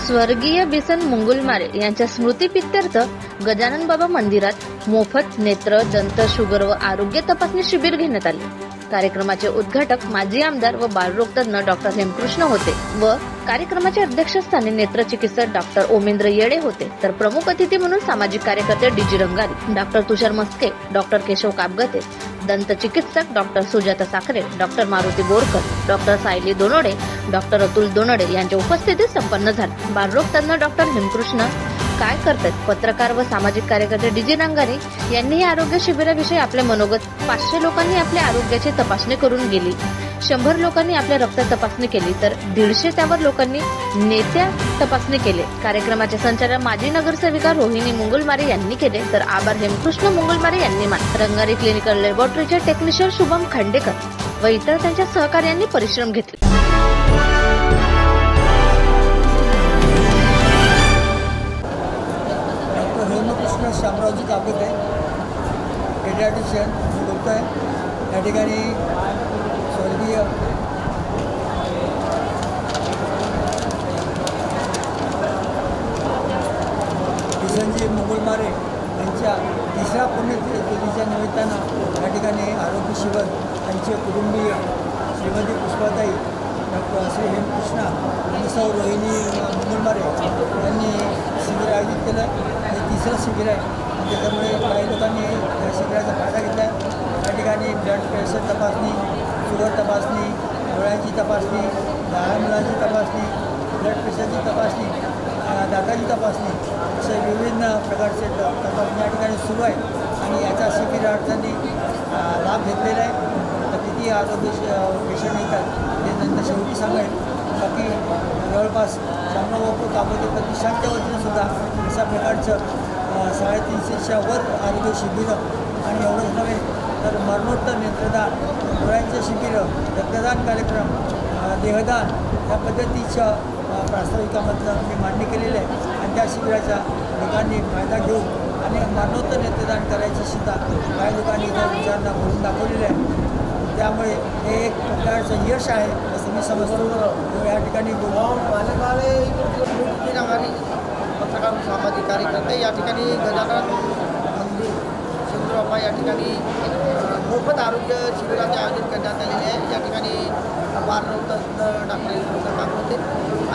स्वर्गीय बिसन मुंगुलमारे यांच्या स्मृतीप्रित्यर्थ गजानन बाबा मंदिरात मोफत नेत्र, दंत, शुगर व आरोग्य तपासणी शिबिर घेण्यात आले। कार्यक्रमाचे उद्घाटक माजी आमदार व बालरोग तज्ञ डॉक्टर हेमकृष्ण होते व कार्यक्रमाच्या अध्यक्षस्थानी नेत्र चिकित्सक डॉक्टर ओमेंद्र येडे होते, तर प्रमुख अतिथी म्हणून सामाजिक कार्यकर्ते DG Rangari, doctor Tushar Maske, doctor Keshav Kapgate, दंत चिकित्सक doctor Sujata Sakhare, doctor Maruti Borkar, doctor Sayali Donode, doctor Atul Donode यांच्या उपस्थितीत संपन्न झाले। बालरोग तज्ञ डॉक्टर हेमकृष्ण काय करतात, पत्रकार व सामाजिक कार्यकर्ते डीजी रंगारी यांनी या आरोग्य शिबिराविषयी आपले मनोगत 500 लोकांनी आपल्या आरोग्याची तपासणी करून गेली, 100 लोकांनी आपल्या रक्त तपासणी केली, तर 150 त्यावर लोकांनी नेत्या तपासणी केले। कार्यक्रमाचे संचालन माजी नगरसेविका रोहिणी मुंगुलमारे यांनी केले, तर आभार हेमकृष्ण मुंगुलमारे यांनी मानले। रंगारी क्लिनिकल लॅबोरेटरीचे टेक्निशियन शुभम खांडेकर व इतर त्यांच्या सहकार्यांनी परिश्रम घेतले। शामरावजी कापगते पेडियाट्रिशियन बोलतो आहे। या ठिकाणी स्वर्गीय बिसनजी मुंगुलमारे यांच्या 3ऱ्या पुण्यतिथीच्या निमित्तानं या ठिकाणी आरोग्य शिबिर त्यांचे कुटुंबीय श्रीमती पुष्पाताई, डॉक्टर श्री हेमकृष्ण आणि सौ रोहिणी मुंगुलमारे यांनी शिबिर आयोजित केलं आहे। हे 3रं शिबिर आहे, त्याच्यामुळे काही लोकांनी या शिबिराचा फायदा घेतला आहे। या ठिकाणी ब्लड प्रेशर तपासणी, शुगर तपासणी, डोळ्यांची तपासणी, लहान मुलांची तपासणी, ब्लड प्रेशरची तपासणी, दाताची तपासणी असे विविध प्रकारचे तपासणी या ठिकाणी सुरू आहे आणि याचा शिबिरार्थ्यांनी लाभ घेतलेला आहे। तर किती आरोग्य पेशंट येतात ते नंतर शेवटी सांगेल। बाकी जवळपास शामराव कापगते प्रतिष्ठानच्या वतीनं सुद्धा अशा प्रकारचं 350च्या वर आरोग्य शिबिरं आणि एवढंच नव्हे तर मरणोत्तर नेत्रदान, डोळ्यांचे शिबिरं, रक्तदान कार्यक्रम, देहदान या पद्धतीच्या प्रास्ताविकामधलं मी मान्य केलेलं आहे आणि त्या शिबिराचा लोकांनी फायदा घेऊन आणि मरणोत्तर नेत्रदान करायची सुद्धा काही लोकांनी इथं विचारणा करून दाखवलेलं आहे। त्यामुळे हे एक प्रकारचं यश आहे असं मी समजतो। या ठिकाणी पत्रकार सामाजिक कार्यकर्ते या ठिकाणी गजानन मंदिर चंद्रबाबा या ठिकाणी मोफत आरोग्य शिबिराचे आयोजन करण्यात आलेले आहे। या ठिकाणी बालरोग तज्ञ डॉक्टर कापगते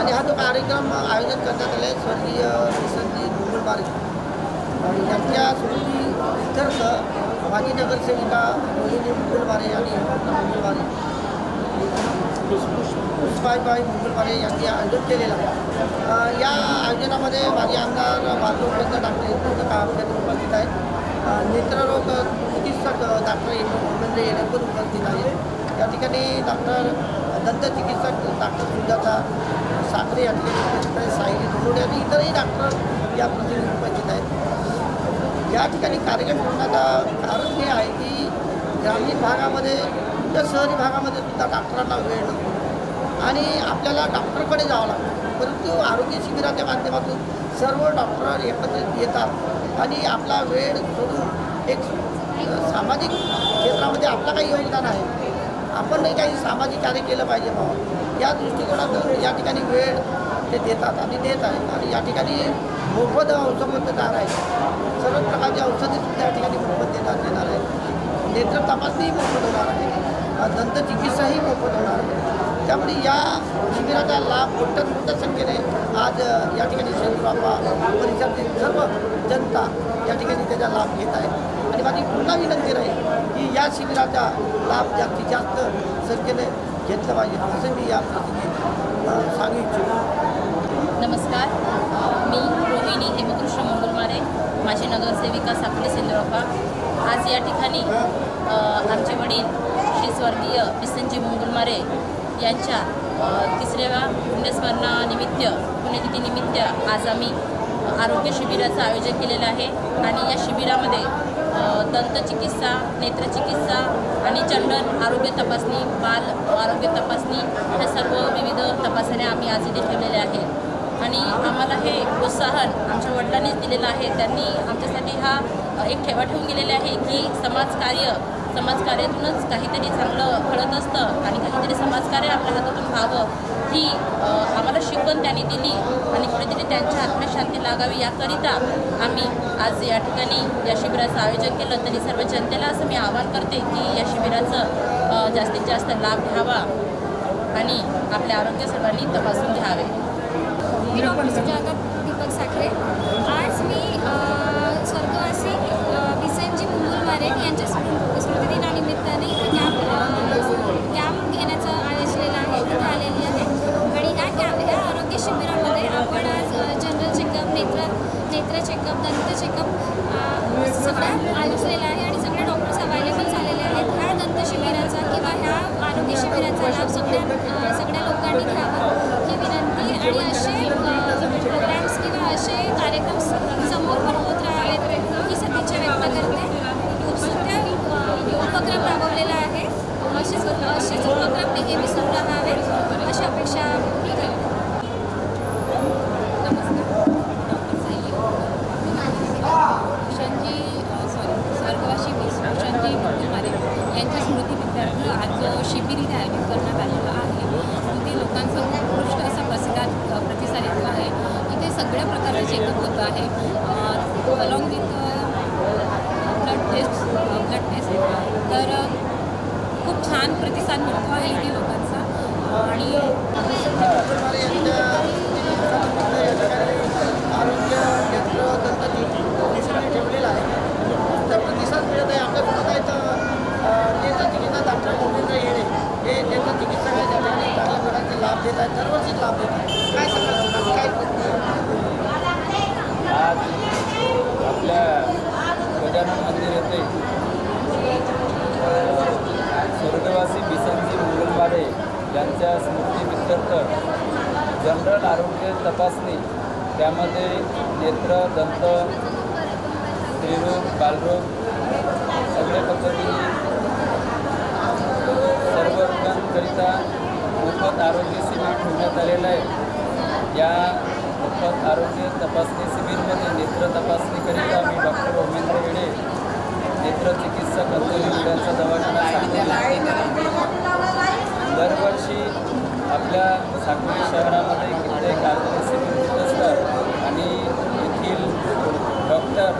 आणि हा जो कार्यक्रम आयोजन करण्यात आले स्वर्गीय बिसनजी मुंगुलमारे यांच्या स्मृतीप्रित्यर्थ माजी नगरसेविका रोहिणी मुंगुलमारे आणि मुंगुलमारे पुष्पाबाई मुंगुलमारे यांनी आयोजन केलेलं आहे। या आयोजनामध्ये माजी आमदार बालरोग तज्ञ डॉक्टर कापगते उपस्थित आहेत, नेत्ररोग चिकित्सक डॉक्टर ओमेंद्र येडे पण उपस्थित आहेत। या ठिकाणी डॉक्टर दंत चिकित्सक डॉक्टर सुजाता साखरे या ठिकाणी उपस्थित आहेत, सायली दोनोडे आणि इतरही डॉक्टर या प्रतिनिधी उपस्थित आहेत। या ठिकाणी कार्यक्रम होण्याचं कारण हे आहे की ग्रामीण भागामध्ये किंवा शहरी भागामध्ये सुद्धा डॉक्टरांना वेळ नसतो आणि आपल्याला डॉक्टरकडे जावं लागतं, परंतु आरोग्य शिबिराच्या माध्यमातून सर्व डॉक्टर एकत्रित येतात आणि आपला वेळ सोडून एक सामाजिक क्षेत्रामध्ये आपला काही योगदान आहे, आपणही काही सामाजिक कार्य केलं पाहिजे बाबा या दृष्टिकोनातून या ठिकाणी वेळ ते देतात आणि देत आहेत। आणि या ठिकाणी मोफत औषधोपचार आहे, सर्व प्रकारची औषधीसुद्धा या ठिकाणी मोफत देण्यात येणार आहे, नेत्र तपासणीही मोफत होणार आहे, दंत चिकित्साही मोफत होणार आहे। त्यामुळे या शिबिराचा लाभ मोठ्या संख्येने आज या ठिकाणी चंद्रबाबा परिसरातील सर्व जनता या ठिकाणी त्याचा लाभ घेत आहे आणि माझी पुन्हा विनंती राहील की या शिबिराचा लाभ जास्तीत जास्त संख्येने घेतलं पाहिजे असं मी या प्रसंगी सांगू इच्छितो। नमस्कार, मी रोहिणी हेमकृष्ण मुंगुलमारे, माजी नगरसेविका साखरे सिंधुदुर्ग। आज या ठिकाणी आमचे वडील श्री स्वर्गीय बिसनजी मुंगुलमारे यांच्या 3ऱ्या पुण्यतिथीनिमित्त आज आम्ही आरोग्य शिबिराचं आयोजन केलेलं आहे आणि या शिबिरामध्ये दंतचिकित्सा, नेत्रचिकित्सा आणि जनरल आरोग्य तपासणी, बाल आरोग्य तपासणी ह्या सर्व विविध तपासण्या आम्ही आज इथे ठेवलेल्या आहेत आणि आम्हाला हे प्रोत्साहन आमच्या वडिलांनीच दिलेलं आहे। त्यांनी आमच्यासाठी हा एक ठेवा ठेवून गेलेले आहे की समाजकार्यातूनच काहीतरी चांगलं घडत असतं आणि काहीतरी समाजकार्य आपल्या हातातून व्हावं ही आम्हाला शिकवण त्यांनी दिली आणि कुठेतरी त्यांच्या आत्मशांती लागावी याकरिता आम्ही आज या ठिकाणी या शिबिराचं आयोजन केलं. तरी सर्व जनतेला असं मी आवाहन करते की या शिबिराचं जास्तीत जास्त लाभ घ्यावा आणि आपले आरोग्य सर्वांनी तपासून घ्यावे. मी डॉक्टर सुजाता दीपक साखरे. आज मी स्वर्गवासी बिसनजी मुंगुलमारे यांच्या स्मृतिदिनानिमित्ताने इथे कॅम्प घेण्याचं आयोजलेलं आहे, तिथे आलेली आहे. आणि ह्या आरोग्य शिबिरामध्ये आपण आज जनरल चेकअप, नेत्र चेकअप, दंत चेकअप सगळ्या आयोजलेलं आहे आणि सगळे डॉक्टर्स अवेलेबल झालेले आहेत. ह्या दंत शिबिराचा किंवा ह्या आरोग्य शिबिराचा लाभ सगळ्या लोकांनी घ्यावा ही विनंती. आणि असे प्रोग्रॅम्स किंवा असे कार्यक्रम समोर पण होत राहावेत ही सदिच्छा व्यक्त करते. उत्सुकता उपक्रम राबवलेला आहे, असेच उपक्रम नेहमी सुरू राहावेत अशी अपेक्षा मी करते. स्वर्गवासी बिसनजी मुंगुलमारे यांच्या स्मृतिप्रीत्यर्थ आज जो शिबिर इथे आयोजित करण्यात आलेला आहे तिथे लोकांचा उत्कृष्ट असा प्रतिसाद येतो आहे. इथे सगळ्या प्रकारचे चेकअप होत आहे, अलॉंग विथ ब्लड टेस्ट. तर खूप छान प्रतिसाद मिळतो आहे इथे लोकांचा. आणि आरोग्य केंद्र दंतचिकित्सालय ठेवलेलं आहे. तर प्रतिसाद मिळत आहे. आपल्यासोबत आहेत नेत्र चिकित्सा डॉक्टर गोविंद येणे. हे नेत्र चिकित्सालय त्या ठिकाणी चांगल्या प्रकारचे लाभ देत आहेत, दरवर्षीच लाभ देत आहेत. काय सांगाल, काय आज आपल्या गजानन मंदिर येथे स्वर्गवासी बिसनजी मुंगुलमारे यांच्या स्मृतिप्रीत्यर्थ जनरल आरोग्य तपासणी, त्यामध्ये नेत्र, दंत, स्त्रीरोग, बालरोग सगळ्या पद्धतीने सर्व रोगांकरिता मोफत आरोग्य शिबिर ठेवण्यात आलेलं आहे. या मोफत आरोग्य तपासणी शिबिरमध्ये नेत्र तपासणीकरिता मी डॉक्टर गोविंद येणे, नेत्र चिकित्सक अंतरी यांचा दवाखाना साकोली. दरवर्षी आपल्या साकोली शहरामध्ये कित्येक आरोग्य शिबिर होत असतात आणि येथील डॉक्टर,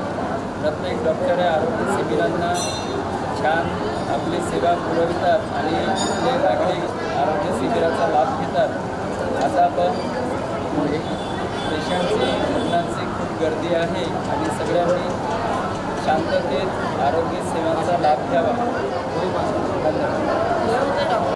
प्रत्येक डॉक्टर या आरोग्य शिबिरांना छान आपली सेवा पुरवितात आणि आपले नागरिक आरोग्य शिबिराचा लाभ घेतात. आता पण पेशंटची, रुग्णांची खूप गर्दी आहे आणि सगळ्यांनी शांततेत आरोग्य सेवांचा लाभ घ्यावा. धन्यवाद.